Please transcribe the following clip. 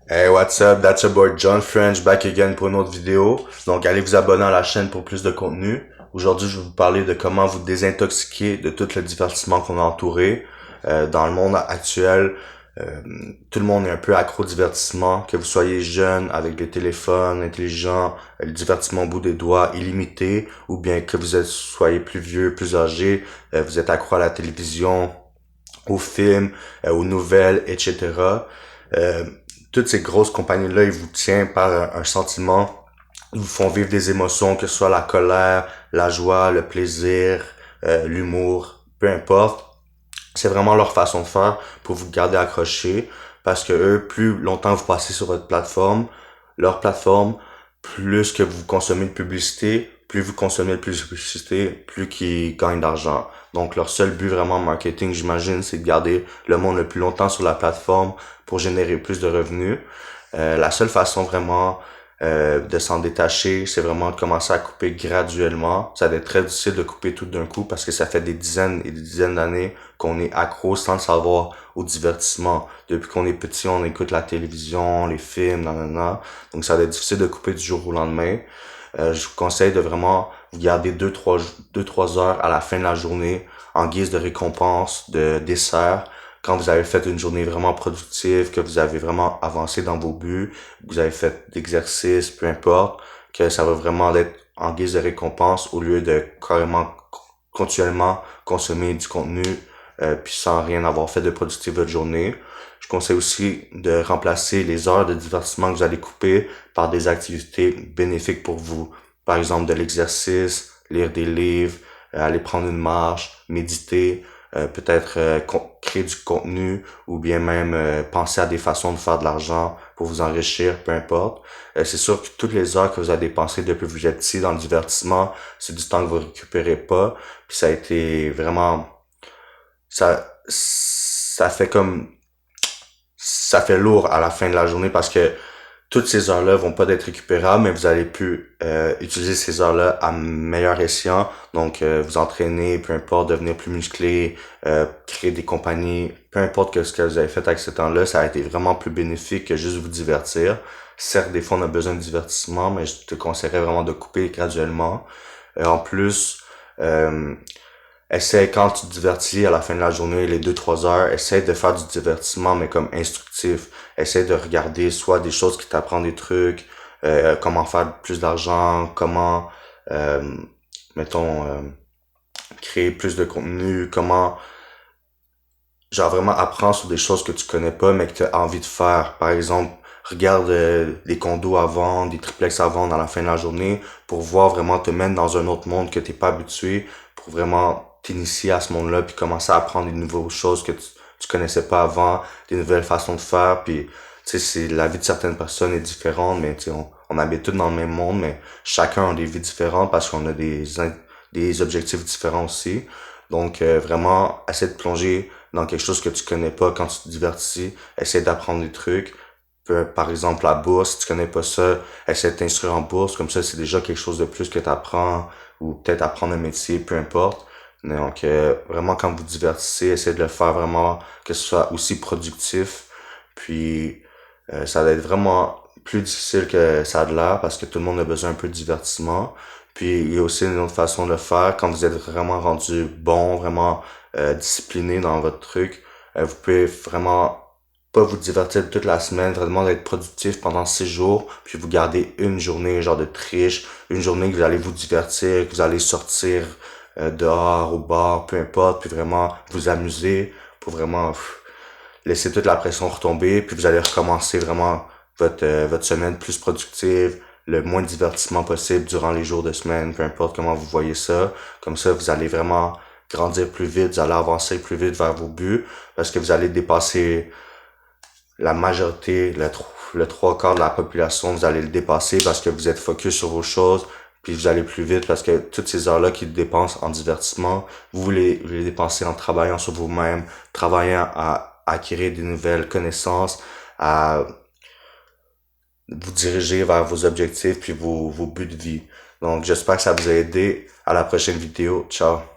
Hey, what's up? That's your boy John French back again pour une autre vidéo. Donc, allez vous abonner à la chaîne pour plus de contenu. Aujourd'hui, je vais vous parler de comment vous désintoxiquer de tout le divertissement qu'on a entouré. Dans le monde actuel, tout le monde est un peu accro au divertissement. Que vous soyez jeune avec des téléphones intelligents, le divertissement au bout des doigts illimité, ou bien que soyez plus vieux, plus âgé, vous êtes accro à la télévision, aux films, aux nouvelles, etc. Euh, Toutes ces grosses compagnies-là, ils vous tiennent par un sentiment, ils vous font vivre des émotions, que ce soit la colère, la joie, le plaisir, l'humour, peu importe. C'est vraiment leur façon de faire pour vous garder accroché, parce que eux, plus longtemps vous passez sur votre plateforme, leur plateforme, plus que vous consommez de publicité, plus vous consommez de publicité, plus qu'ils gagnent d'argent. Donc leur seul but vraiment marketing, j'imagine, c'est de garder le monde le plus longtemps sur la plateforme pour générer plus de revenus. La seule façon vraiment de s'en détacher, c'est vraiment de commencer à couper graduellement. Ça va être très difficile de couper tout d'un coup parce que ça fait des dizaines et des dizaines d'années qu'on est accro sans le savoir au divertissement. Depuis qu'on est petit, on écoute la télévision, les films, nanana. Donc ça va être difficile de couper du jour au lendemain. Je vous conseille de vraiment vous garder deux, trois heures à la fin de la journée en guise de récompense, de dessert, quand vous avez fait une journée vraiment productive, que vous avez vraiment avancé dans vos buts, que vous avez fait d'exercice, peu importe, que ça va vraiment être en guise de récompense au lieu de carrément continuellement consommer du contenu puis sans rien avoir fait de productif votre journée. Je conseille aussi de remplacer les heures de divertissement que vous allez couper par des activités bénéfiques pour vous. Par exemple, de l'exercice, lire des livres, aller prendre une marche, méditer, peut-être créer du contenu ou bien même penser à des façons de faire de l'argent pour vous enrichir, peu importe. C'est sûr que toutes les heures que vous avez dépensées depuis que vous êtes petit dans le divertissement, c'est du temps que vous récupérez pas. Puis ça a été vraiment ça fait comme ça fait lourd à la fin de la journée parce que toutes ces heures-là vont pas être récupérables, mais vous allez plus utiliser ces heures-là à meilleur escient. Donc, vous entraîner, peu importe, devenir plus musclé, créer des compagnies, peu importe que ce que vous avez fait avec ce temps-là, ça a été vraiment plus bénéfique que juste vous divertir. Certes, des fois, on a besoin de divertissement, mais je te conseillerais vraiment de couper graduellement. En plus, euh, essaie quand tu te divertis à la fin de la journée, les deux trois heures, essaie de faire du divertissement, mais comme instructif. Essaie de regarder soit des choses qui t'apprennent des trucs, comment faire plus d'argent, comment, euh, mettons, créer plus de contenu, comment, genre vraiment apprendre sur des choses que tu connais pas, mais que tu as envie de faire. Par exemple, regarde des condos à vendre, des triplex à vendre à la fin de la journée pour voir vraiment te mettre dans un autre monde que t'es pas habitué, pour vraiment t'initier à ce monde-là, puis commencer à apprendre des nouvelles choses que tu connaissais pas avant, des nouvelles façons de faire, puis tu sais, la vie de certaines personnes est différente, mais tu sais, on habite tous dans le même monde, mais chacun a des vies différentes parce qu'on a des objectifs différents aussi. Donc vraiment, essaie de plonger dans quelque chose que tu connais pas quand tu te divertis, essaie d'apprendre des trucs. Par exemple, la bourse, si tu connais pas ça, essaie de t'instruire en bourse, comme ça c'est déjà quelque chose de plus que tu apprends, ou peut-être apprendre un métier, peu importe. Donc vraiment quand vous divertissez, essayez de le faire vraiment que ce soit aussi productif. Puis ça va être vraiment plus difficile que ça a de l'air parce que tout le monde a besoin un peu de divertissement. Puis il y a aussi une autre façon de le faire quand vous êtes vraiment rendu bon, vraiment discipliné dans votre truc. Vous pouvez vraiment pas vous divertir toute la semaine, vraiment être productif pendant 6 jours, puis vous gardez une journée genre de triche, une journée que vous allez vous divertir, que vous allez sortir dehors, au bar, peu importe, puis vraiment vous amuser pour vraiment laisser toute la pression retomber, puis vous allez recommencer vraiment votre semaine plus productive, le moins de divertissement possible durant les jours de semaine, peu importe comment vous voyez ça. Comme ça, vous allez vraiment grandir plus vite, vous allez avancer plus vite vers vos buts, parce que vous allez dépasser la majorité, le trois quarts de la population, vous allez le dépasser parce que vous êtes focus sur vos choses, puis vous allez plus vite parce que toutes ces heures-là qui dépensent en divertissement, vous les dépensez en travaillant sur vous-même, travaillant à acquérir des nouvelles connaissances, à vous diriger vers vos objectifs puis vos buts de vie. Donc j'espère que ça vous a aidé. À la prochaine vidéo. Ciao.